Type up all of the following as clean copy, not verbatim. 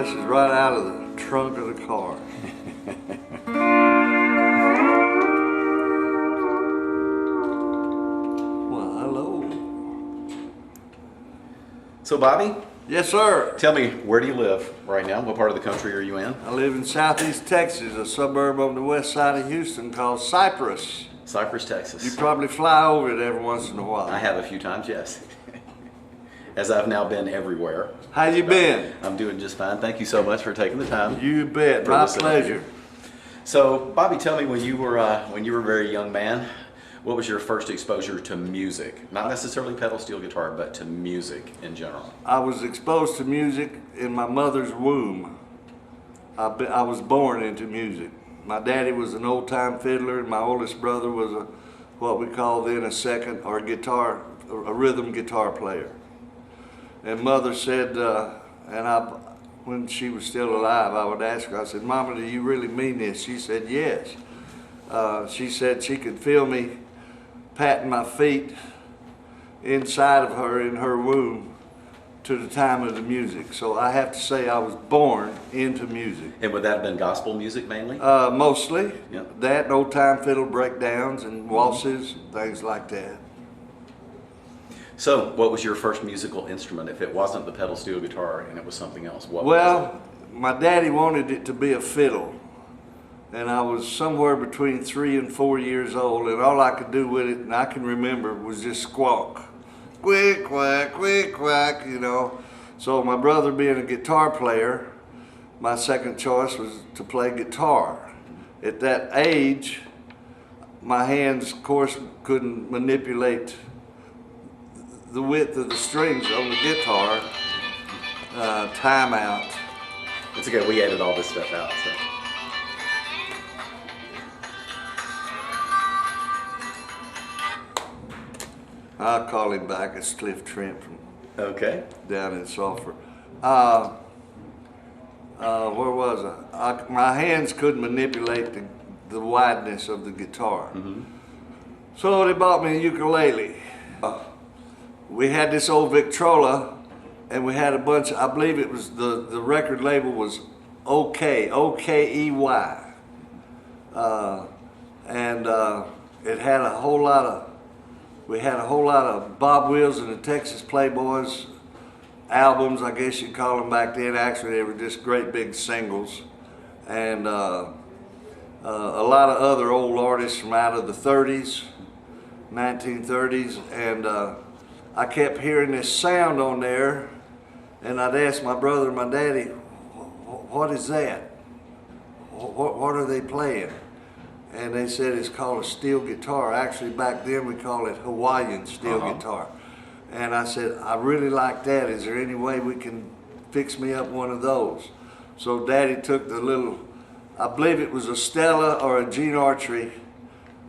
this is right out of the trunk of the car. Well, hello. So Bobby, Yes, sir. tell me, where do you live right now? What part of the country are you in? I live in Southeast Texas, a suburb on the west side of Houston called Cypress. Cypress, Texas. You probably fly over it every once in a while. I have a few times, yes. As I've now been everywhere. How you been? I'm doing just fine. Thank you so much for taking the time. You bet. for My this pleasure. interview. So, Bobby, tell me, when you were a very young man, what was your first exposure to music? Not necessarily pedal steel guitar, but to music in general. I was exposed to music in my mother's womb. I was born into music. My daddy was an old-time fiddler, and my oldest brother was what we call then a second or a rhythm guitar player. And mother said, when she was still alive, I would ask her, I said, "Mama, do you really mean this?" She said, "Yes." She said she could feel me patting my feet inside of her in her womb to the time of the music. So I have to say I was born into music. And would that have been gospel music mainly? Mostly. Yep. That and old-time fiddle breakdowns and waltzes, things like that. So, what was your first musical instrument? If it wasn't the pedal steel guitar and it was something else, what was Well, my daddy wanted it to be a fiddle. And I was somewhere between 3 and 4 years old, and all I could do with it, and I can remember, was just squawk. Quick, quack, quick, quack, you know. So my brother being a guitar player, my second choice was to play guitar. At that age, my hands, of course, couldn't manipulate the width of the strings on the guitar. Time out. it? It's okay, we edited all this stuff out. So. I'll call him back. It's Cliff Trent from Okay. down in Sulphur. Where was I? My hands couldn't manipulate the wideness of the guitar. Mm-hmm. So they bought me a ukulele. We had this old Victrola, and we had a bunch, I believe it was, the record label was OK, O-K-E-Y. It had a whole lot of, we had a whole lot of Bob Wills and the Texas Playboys albums, I guess you'd call them back then. Actually, they were just great big singles. And a lot of other old artists from out of the 30s, 1930s. And I kept hearing this sound on there, and I'd ask my brother and my daddy, "What is that? What are they playing?" And they said it's called a steel guitar. Actually, back then we called it Hawaiian steel guitar. And I said, "I really like that. Is there any way we can fix me up one of those?" So Daddy took the little, I believe it was a Stella or a Gene Archery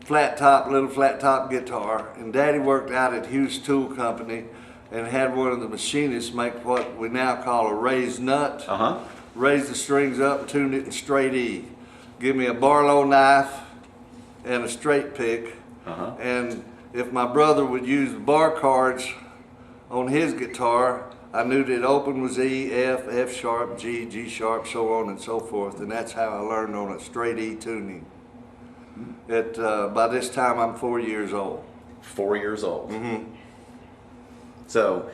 little flat top guitar. And Daddy worked out at Hughes Tool Company and had one of the machinists make what we now call a raised nut. Raise the strings up, tune it in straight E. Give me a Barlow knife and a straight pick. And if my brother would use bar cards on his guitar, I knew that open was E, F, F sharp, G, G sharp, so on and so forth. And that's how I learned on a straight E tuning. By this time, I'm 4 years old. 4 years old. Mm-hmm. So,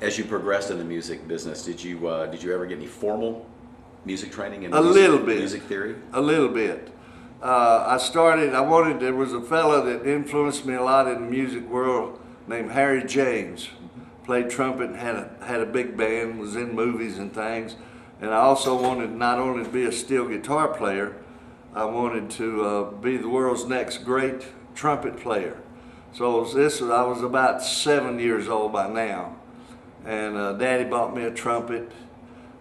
as you progressed in the music business, did you ever get any formal music training in music theory? A little bit. There was a fella that influenced me a lot in the music world named Harry James. Played trumpet and had a big band, was in movies and things. And I also wanted not only to be a steel guitar player, I wanted to be the world's next great trumpet player. So I was about 7 years old by now. And Daddy bought me a trumpet,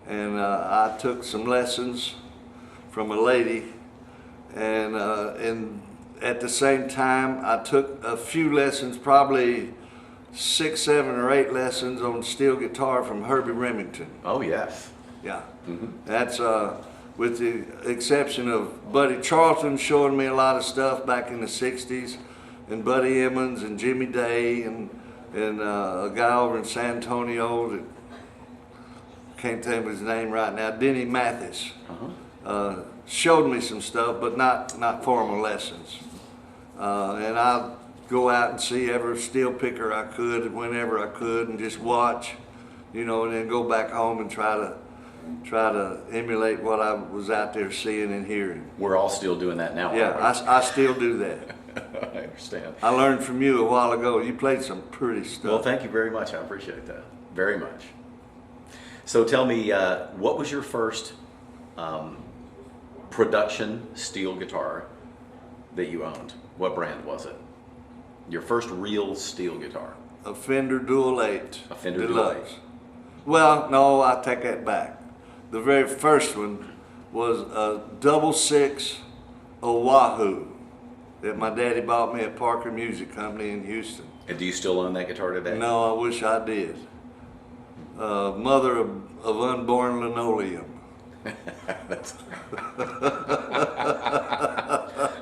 and I took some lessons from a lady. And at the same time, I took a few lessons, probably 6, 7, or 8 lessons on steel guitar from Herbie Remington. Oh, yes. Yeah. That's with the exception of Buddy Charlton showing me a lot of stuff back in the 60s, and Buddy Emmons and Jimmy Day and a guy over in San Antonio that can't think of his name right now, Denny Mathis, Uh-huh. showed me some stuff, but not formal lessons. And I'd go out and see every steel picker I could whenever I could and just watch, you know, and then go back home and try to emulate what I was out there seeing and hearing. We're all still doing that now. Yeah, aren't I still do that. we? I understand. I learned from you a while ago. You played some pretty stuff. Well, thank you very much. I appreciate that very much. So tell me, what was your first production steel guitar that you owned? What brand was it? Your first real steel guitar? A Fender Dual 8. A Fender Deluxe. Dual 8. Well, no, I take that back. The very first one was a 6 Oahu that my daddy bought me at Parker Music Company in Houston. And do you still own that guitar today? No, I wish I did. Mother of unborn linoleum. That's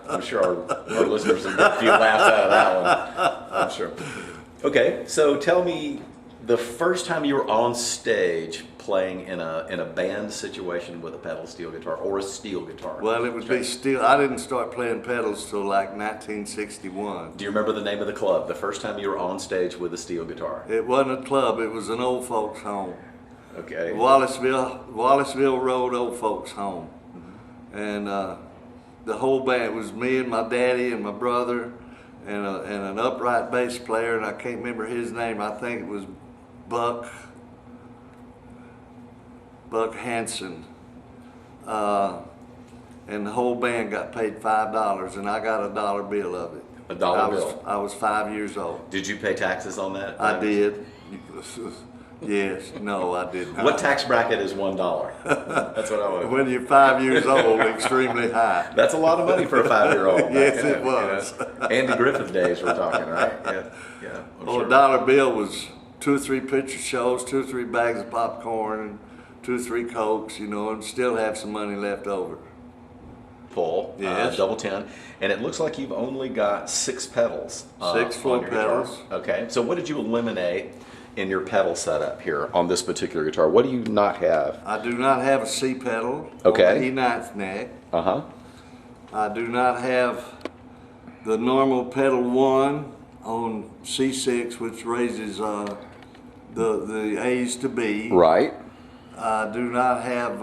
I'm sure our listeners will get a few laughs out of that one. I'm sure. Okay, so tell me the first time you were on stage playing in a band situation with a pedal steel guitar or a steel guitar. Well, it would be steel. I didn't start playing pedals till like 1961. Do you remember the name of the club? The first time you were on stage with a steel guitar? It wasn't a club. It was an old folks' home. Okay. Wallaceville Road Old Folks Home. And the whole band, it was me and my daddy and my brother and an upright bass player, and I can't remember his name. I think it was Buck Hansen. And the whole band got paid $5, and I got a dollar bill of it. A dollar bill? I was 5 years old. Did you pay taxes on that? I did. Yes. No, I did not. What tax bracket is $1? That's what I want. When you're 5 years old, extremely high. That's a lot of money for a 5-year-old. Yes, it was. Andy Griffith days we're talking, right? Yeah. I'm Well, sure. a dollar bill was 2 or 3 picture shows, 2 or 3 bags of popcorn, and 2 or 3 Cokes, you know, and still have some money left over. Pull, Yes. double 10, and it looks like you've only got 6 pedals. 6 full on your guitar. pedals. Okay, so what did you eliminate in your pedal setup here on this particular guitar? What do you not have? I do not have a C pedal. Okay. On the E9th neck. Uh-huh. I do not have the normal pedal 1 on C6, which raises the A's to B. Right. I do not have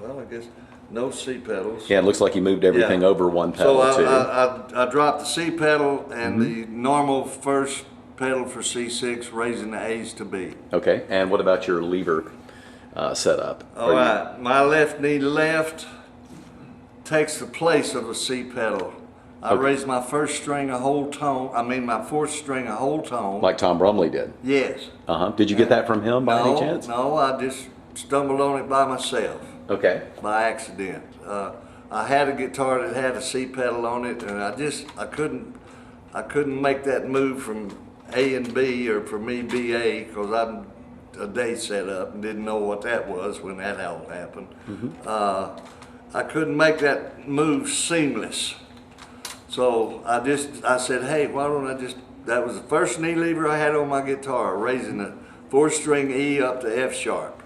well, I guess no C pedals. Yeah, it looks like you moved everything Yeah. over one pedal So too. I dropped the C pedal and the normal first pedal for C6, raising the A's to B. Okay, and what about your lever setup? All right, my left knee left takes the place of a C pedal. I Okay. raised my first string a whole tone. I mean my fourth string a whole tone. Like Tom Brumley did. Yes. Uh-huh. Did you get that from him by any chance? No, I just stumbled on it by myself. Okay. By accident. I had a guitar that had a C pedal on it, and I couldn't make that move from A and B, or for me B A, because I'm a day set up and didn't know what that was when that all happened. I couldn't make that move seamless, so I said, hey, why don't I just? That was the first knee lever I had on my guitar, raising the 4-string E up to F sharp.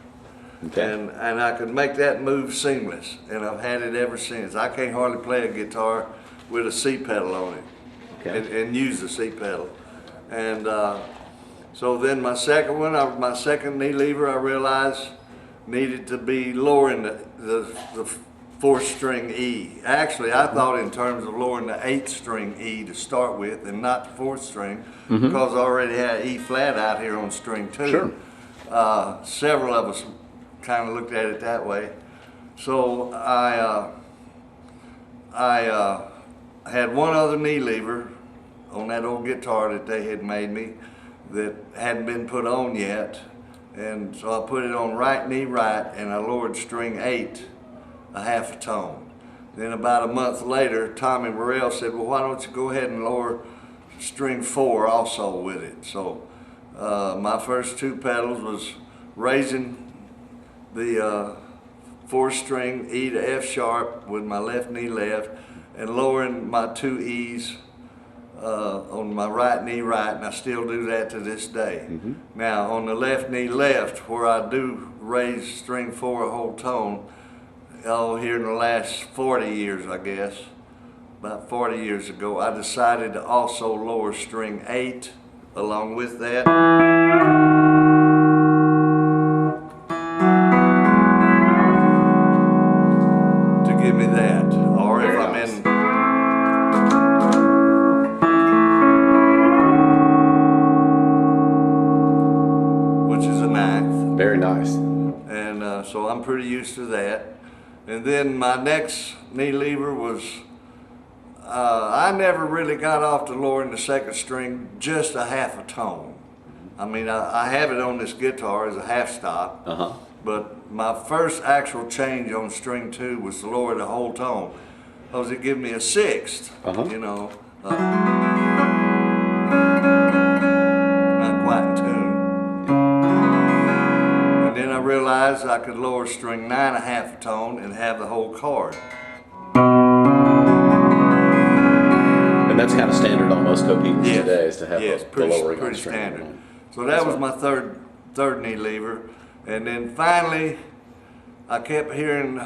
Okay. And I could make that move seamless, and I've had it ever since. I can't hardly play a guitar with a C pedal on it, Okay. and use the C pedal. And so then my second one, my second knee lever, I realized needed to be lowering the 4th-string E. Actually, I thought in terms of lowering the 8th-string E to start with, and not the 4th string, because I already had E flat out here on string 2. Sure. Several of us kind of looked at it that way. So I had one other knee lever on that old guitar that they had made me that hadn't been put on yet. And so I put it on right knee right, and I lowered string 8 a half a tone. Then about a month later, Tommy Morrell said, well, why don't you go ahead and lower string 4 also with it. So my first 2 pedals was raising the 4th-string E to F sharp with my left knee left, and lowering my 2 E's on my right knee right, and I still do that to this day. Mm-hmm. Now on the left knee left, where I do raise string 4 a whole tone, here in the last 40 years, I guess, about 40 years ago, I decided to also lower string 8 along with that. To give me that. Or if I'm in which is a ninth. Very nice. And so I'm pretty used to that. And then my next knee lever was, I never really got off to lowering the second string just a half a tone. I mean, I have it on this guitar as a half stop, but my first actual change on string 2 was to lower the whole tone, because it gave me a sixth, you know. Not quite in tune. And then I realized I could lower string 9 a half a tone and have the whole chord. And that's kind of standard on most co-pedals Yes. today, is to have the lowering on pretty string. standard. So that was my third knee lever. And then finally, I kept hearing,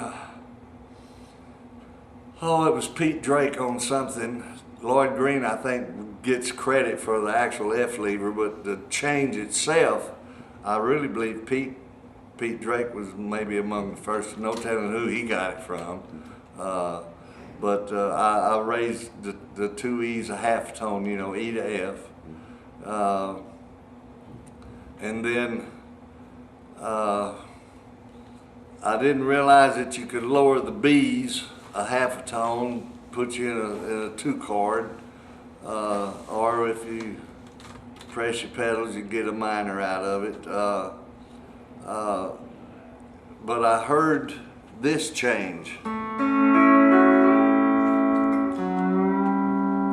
it was Pete Drake on something. Lloyd Green, I think, gets credit for the actual F lever, but the change itself, I really believe Pete Drake was maybe among the first, no telling who he got it from. But I raised the 2 E's a half tone, you know, E to F. And then I didn't realize that you could lower the B's a half a tone, put you in a 2 chord, or if you press your pedals, you get a minor out of it. But I heard this change.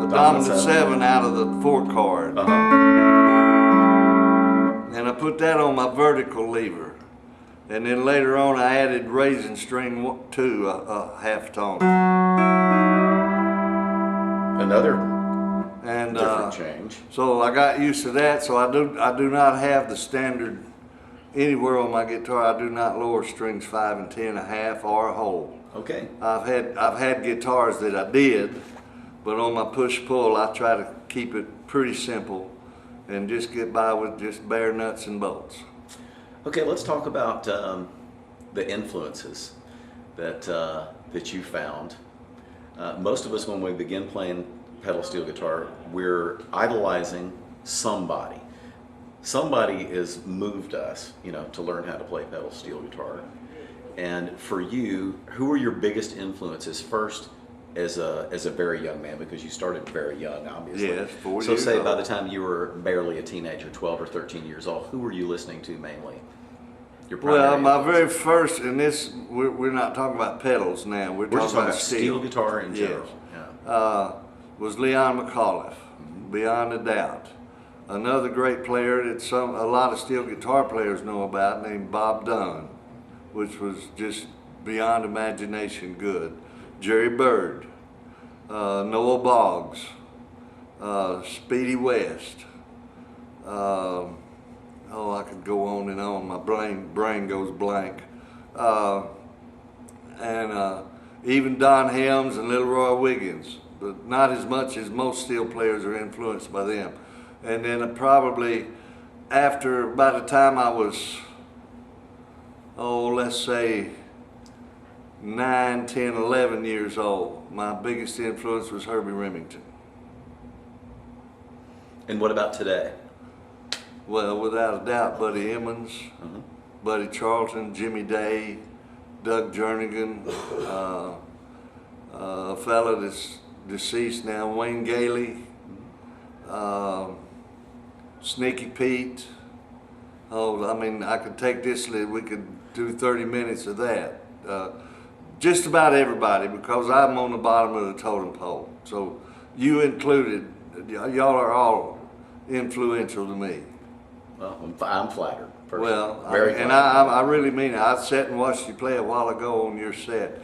A dominant 7 out of the 4 chord. And I put that on my vertical lever. And then later on I added raising string 2 a half tone. Another And different change. so I got used to that. So I do not have the standard anywhere on my guitar. I do not lower strings 5 and 10 a half or a whole. Okay. I've had guitars that I did, but on my push-pull I try to keep it pretty simple and just get by with just bare nuts and bolts. Okay, let's talk about the influences that you found. Most of us, when we begin playing pedal steel guitar, we're idolizing somebody. Somebody has moved us, you know, to learn how to play pedal steel guitar. And for you, who were your biggest influences first as a very young man, because you started very young, obviously. Yes, 4 So years say old. by the time you were barely a teenager, 12 or 13 years old, who were you listening to mainly? Your primary Well, my influence? very first, and this, we're not talking about pedals now, we're We're just talking talking about about steel guitar in general. Yes. Yeah. Was Leon McAuliffe, beyond a doubt. Another great player that a lot of steel guitar players know about, named Bob Dunn, which was just beyond imagination good. Jerry Bird, Noah Boggs, Speedy West. I could go on and on. My brain goes blank. And even Don Helms and Little Roy Wiggins, but not as much as most steel players are influenced by them. And then probably after, by the time I was, let's say 9, 10, 11 years old, my biggest influence was Herbie Remington. And what about today? Well, without a doubt, Buddy Emmons, Buddy Charlton, Jimmy Day, Doug Jernigan, a fella that's deceased now, Wayne Gailey, Sneaky Pete. I mean, I could take this, we could do 30 minutes of that. Just about everybody, because I'm on the bottom of the totem pole. So you included, y'all are all influential to me. Well, I'm flattered. Personally. Well, Very and flattered. I really mean it. I sat and watched you play a while ago on your set,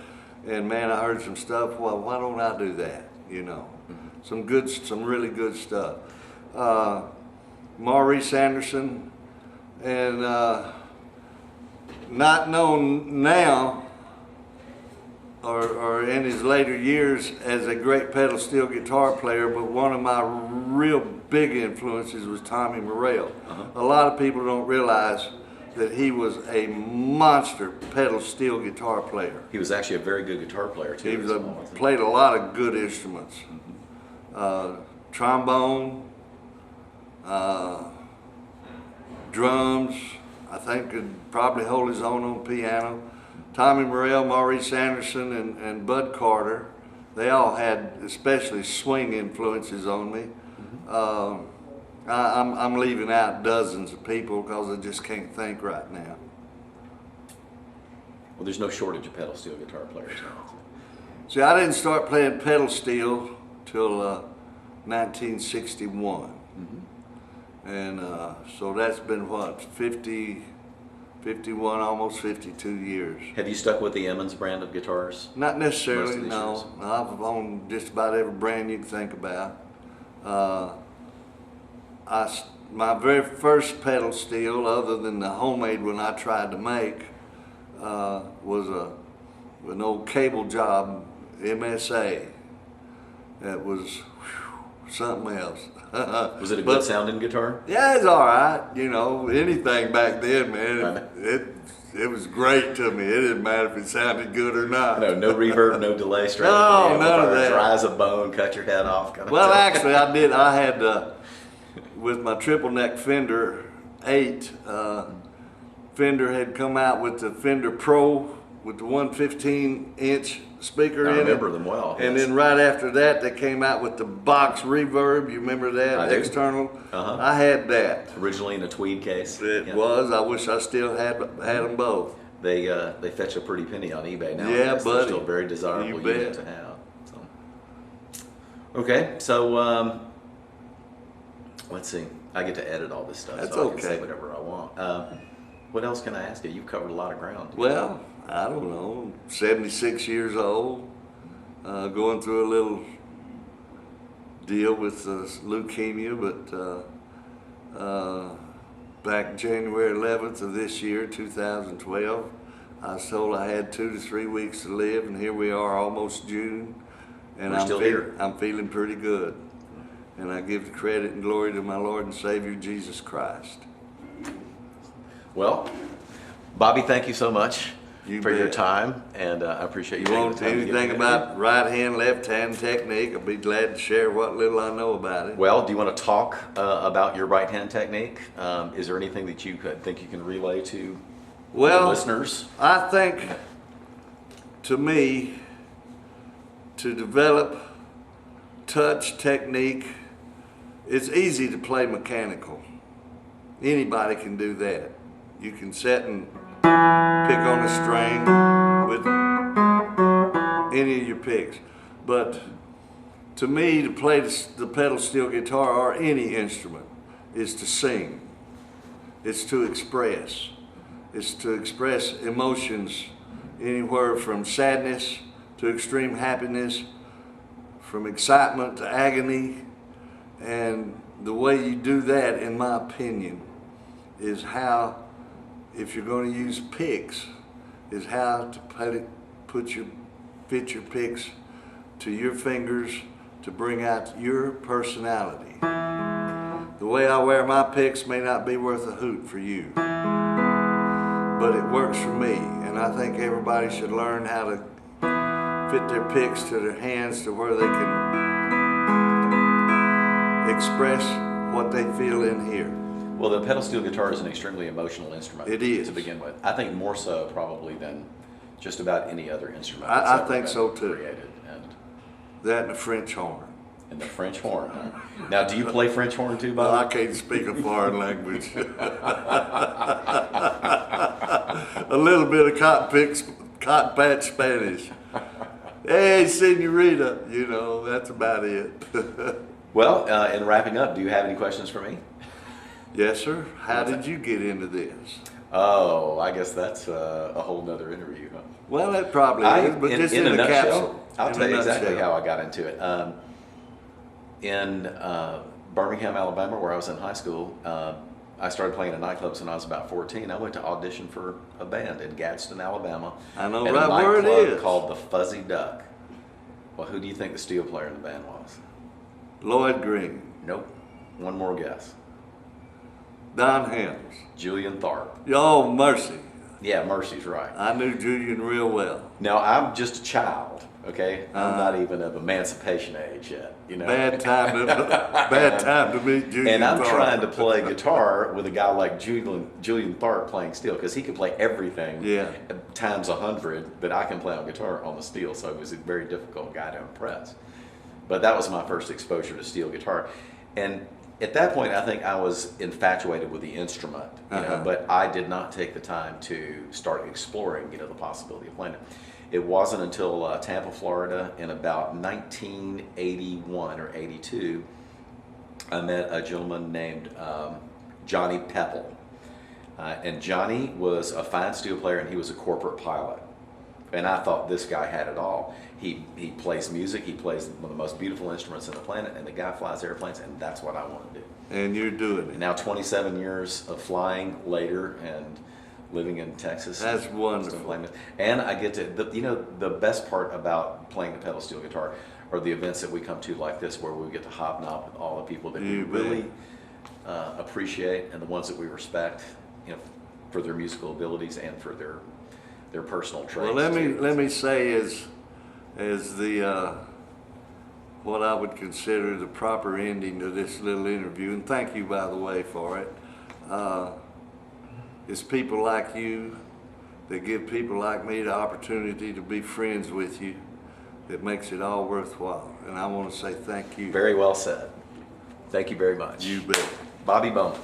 and man, I heard some stuff. Well, why don't I do that? You know. some really good stuff. Maurice Anderson, and not known now or in his later years as a great pedal steel guitar player, but one of my real big influences was Tommy Morell. A lot of people don't realize that he was a monster pedal steel guitar player. He was actually a very good guitar player too. He was played a lot of good instruments. Trombone, drums, I think could probably hold his own on piano. Tommy Morell, Maurice Anderson, and Bud Carter, they all had especially swing influences on me. I'm leaving out dozens of people because I just can't think right now. Well, there's no shortage of pedal steel guitar players now. See, I didn't start playing pedal steel till 1961. And so that's been what, 51, almost 52 years. Have you stuck with the Emmons brand of guitars? Not necessarily, Most of these no. years? I've owned just about every brand you can think about. My very first pedal steel, other than the homemade one I tried to make, was an old cable job MSA. That was something else. Was it a good sounding guitar? Yeah, it's all right. You know, anything back then, man, Right. it was great to me. It didn't matter if it sounded good or not. No reverb, no delay, straight No, up the none of amplifier, that. dry as a bone, cut your head off. Kind of Well, thing. actually, I did. I had with my triple neck Fender 8. Fender had come out with the Fender Pro with the 115-inch speaker I in it. remember them well. And yes. then right after that, they came out with the box reverb. You remember that? I do. External. Uh-huh. I had that. Originally in a tweed case. It Yeah. was. I wish I still had them both. They fetch a pretty penny on eBay now. Yeah, I guess. They're buddy. still a very desirable You unit bet. to have. So. Okay, so let's see. I get to edit all this stuff, That's so I can say okay. whatever I want. What else can I ask you? You've covered a lot of ground. Well, I don't know. 76 years old. Going through a little deal with leukemia, but back January 11th of this year, 2012, I was told I had 2 to 3 weeks to live, and here we are, almost June, and We're still here. I'm feeling pretty good. And I give the credit and glory to my Lord and Savior, Jesus Christ. Well, Bobby, thank you so much You for your bet. time, and I appreciate you You taking want the time to give anything me about right hand, left hand technique, I'll be glad to share what little I know about it. Well, do you want to talk about your right hand technique? Is there anything that you think you can relay to the listeners? I think, to me, to develop touch technique, it's easy to play mechanical. Anybody can do that. You can sit and pick on a string with any of your picks. But to me, to play the pedal steel guitar or any instrument is to sing. It's to express. It's to express emotions anywhere from sadness to extreme happiness, from excitement to agony. And the way you do that, in my opinion, is how, if you're going to use picks, is how to fit your picks to your fingers to bring out your personality. The way I wear my picks may not be worth a hoot for you, but it works for me, and I think everybody should learn how to fit their picks to their hands to where they can express what they feel in here. Well, the pedal steel guitar is an extremely emotional instrument. It is. To begin with. I think more so probably than just about any other instrument. I that's ever think been so, too. Created. That and the French horn. And the French horn. Huh? Now, do you play French horn too, Well, Bob? I can't speak a foreign language. A little bit of cotton patch Spanish. Hey, senorita, you know, that's about it. Well, in wrapping up, do you have any questions for me? Yes, sir. How did you get into this? Oh, I guess that's a whole nother interview, huh? Well, that probably is, but just in a nutshell, capsule. I'll In tell a you exactly nutshell. how I got into it. in Birmingham, Alabama, where I was in high school, I started playing in nightclubs when I was about 14. I went to audition for a band in Gadsden, Alabama. I know at right a where it nightclub is. called the Fuzzy Duck. Well, who do you think the steel player in the band was? Lloyd Green, Nope. One more guess. Don Helms. Julian Tharp. Oh, mercy. Yeah, Mercy's right. I knew Julian real well. Now, I'm just a child, okay? I'm not even of emancipation age yet, you know? Bad time to meet Julian. And I'm Tharp. trying to play guitar with a guy like Julian Tharp playing steel, because he can play everything Yeah. times 100 that I can play on guitar on the steel, so it was a very difficult guy to impress. But that was my first exposure to steel guitar. And at that point, I think I was infatuated with the instrument, you know, but I did not take the time to start exploring, you know, the possibility of playing it. It wasn't until Tampa, Florida, in about 1981 or 82, I met a gentleman named Johnny Pepple. And Johnny was a fine steel player, and he was a corporate pilot. And I thought this guy had it all. He plays music, he plays one of the most beautiful instruments on the planet, and the guy flies airplanes, and that's what I want to do. And you're doing it. And now 27 years of flying later and living in Texas. That's wonderful. And I get to, you know, the best part about playing the pedal steel guitar are the events that we come to like this, where we get to hobnob with all the people that we really appreciate, and the ones that we respect, you know, for their musical abilities and for their personal traits. Well, let me say as the what I would consider the proper ending to this little interview, and thank you, by the way, for it. It's people like you that give people like me the opportunity to be friends with you that makes it all worthwhile. And I want to say thank you. Very well said. Thank you very much. You bet. Bobby Bowman.